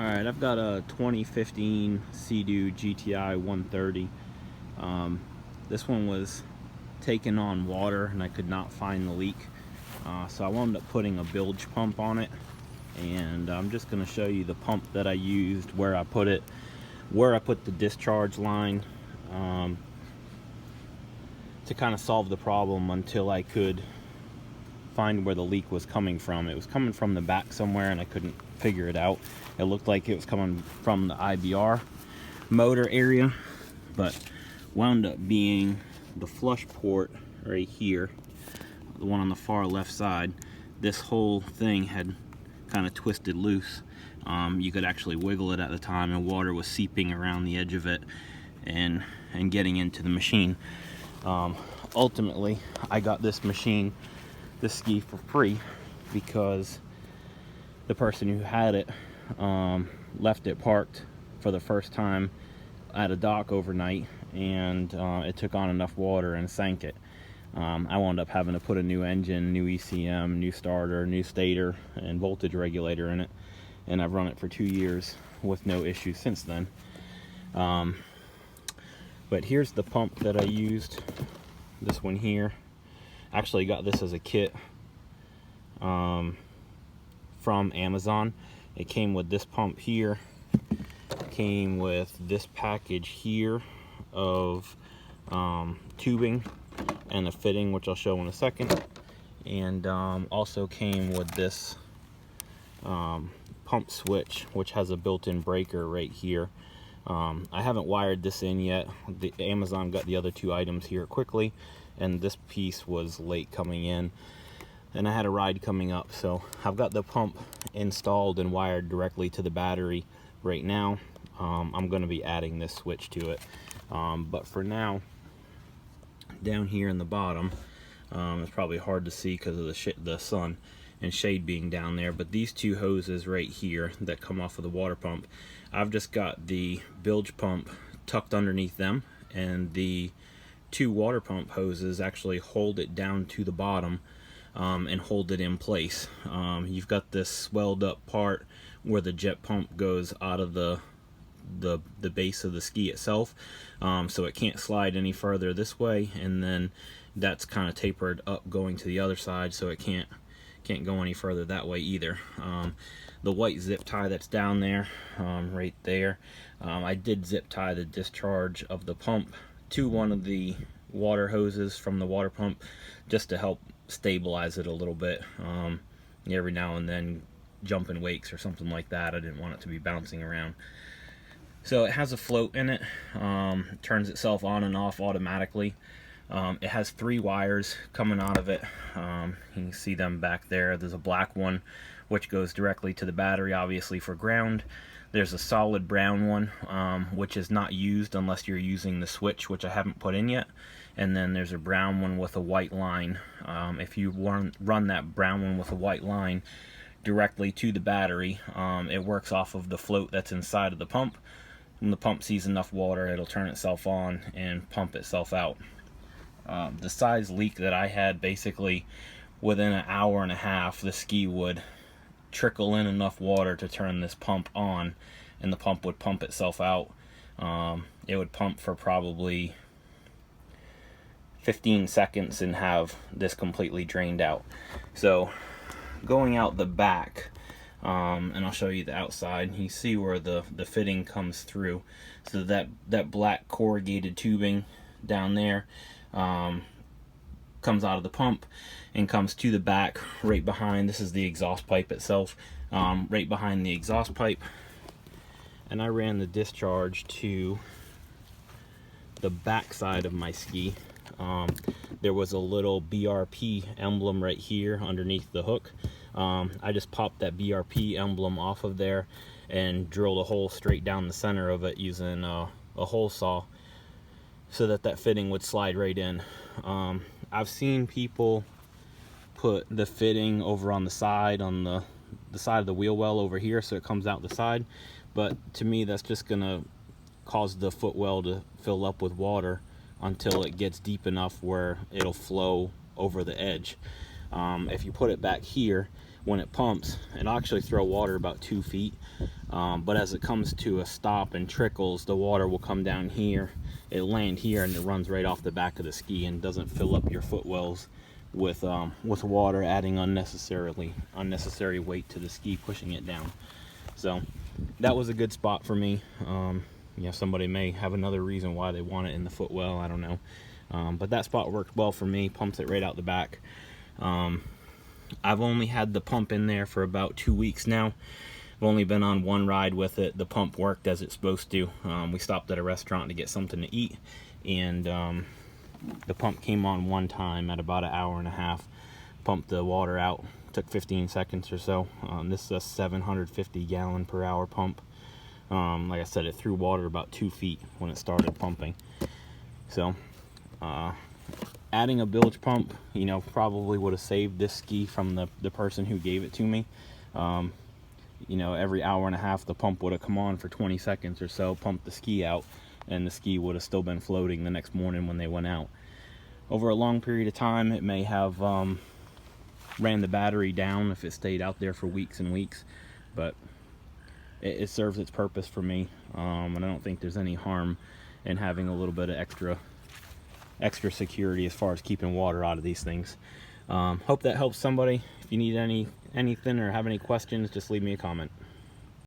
Alright, I've got a 2015 Seadoo GTI130. This one was taking on water and I could not find the leak. So I wound up putting a bilge pump on it. And I'm just going to show you the pump that I used, where I put it, where I put the discharge line, to kind of solve the problem until I could find where the leak was coming from. It was coming from the back somewhere and I couldn't figure it out. It looked like it was coming from the IBR motor area, but wound up being the flush port right here, the one on the far left side. This whole thing had kind of twisted loose. You could actually wiggle it at the time, and water was seeping around the edge of it and getting into the machine. Ultimately, I got this ski for free because the person who had it left it parked for the first time at a dock overnight, and it took on enough water and sank it. I wound up having to put a new engine, new ECM, new starter, new stator, and voltage regulator in it, and I've run it for 2 years with no issues since then. But here's the pump that I used. This one here. Actually got this as a kit from Amazon. It came with this pump here. It came with this package here of tubing and a fitting, which I'll show in a second. And also came with this pump switch, which has a built-in breaker right here. I haven't wired this in yet. The Amazon got the other two items here quickly, and this piece was late coming in, and I had a ride coming up, so I've got the pump installed and wired directly to the battery right now. I'm going to be adding this switch to it, but for now, down here in the bottom, it's probably hard to see because of the sun and shade being down there, but these two hoses right here that come off of the water pump, I've just got the bilge pump tucked underneath them, and the two water pump hoses actually hold it down to the bottom and hold it in place. You've got this swelled up part where the jet pump goes out of the base of the ski itself, so it can't slide any further this way, and then that's kind of tapered up going to the other side, so it can't go any further that way either. The white zip tie that's down there, right there, I did zip tie the discharge of the pump to one of the water hoses from the water pump just to help stabilize it a little bit. Every now and then jumping wakes or something like that, I didn't want it to be bouncing around. So it has a float in it, turns itself on and off automatically. It has 3 wires coming out of it. You can see them back there. There's a black one which goes directly to the battery, obviously for ground. There's a solid brown one, which is not used unless you're using the switch, which I haven't put in yet. And then there's a brown one with a white line. If you run that brown one with a white line directly to the battery, it works off of the float that's inside of the pump. When the pump sees enough water, it'll turn itself on and pump itself out. The size leak that I had, basically within an hour and a half, the ski would trickle in enough water to turn this pump on, and the pump would pump itself out. It would pump for probably 15 seconds and have this completely drained out. So going out the back, and I'll show you the outside, you see where the fitting comes through. So that black corrugated tubing down there comes out of the pump and comes to the back right behind. This is the exhaust pipe itself, right behind the exhaust pipe. And I ran the discharge to the back side of my ski. There was a little BRP emblem right here underneath the hook. I just popped that BRP emblem off of there and drilled a hole straight down the center of it using a hole saw, so that fitting would slide right in. I've seen people put the fitting over on the side, on the side of the wheel well over here, so it comes out the side, but to me that's just gonna cause the footwell to fill up with water until it gets deep enough where it'll flow over the edge. If you put it back here, when it pumps, it'll actually throw water about 2 feet, but as it comes to a stop and trickles, the water will come down here, it'll land here, and it runs right off the back of the ski and doesn't fill up your footwells with water, adding unnecessary weight to the ski, pushing it down. So that was a good spot for me. Somebody may have another reason why they want it in the footwell, I don't know, but that spot worked well for me. Pumps it right out the back. I've only had the pump in there for about 2 weeks now. I've only been on one ride with it. The pump worked as it's supposed to. We stopped at a restaurant to get something to eat, and the pump came on one time at about 1.5 hours. Pumped the water out, took 15 seconds or so. This is a 750 gallon per hour pump. Like I said, it threw water about 2 feet when it started pumping. So adding a bilge pump, probably would have saved this ski from the person who gave it to me. Every 1.5 hours the pump would have come on for 20 seconds or so, pumped the ski out, and the ski would have still been floating the next morning when they went out. Over a long period of time, it may have ran the battery down if it stayed out there for weeks and weeks, but it serves its purpose for me, and I don't think there's any harm in having a little bit of extra security as far as keeping water out of these things. Hope that helps somebody. If you need anything or have any questions, just leave me a comment.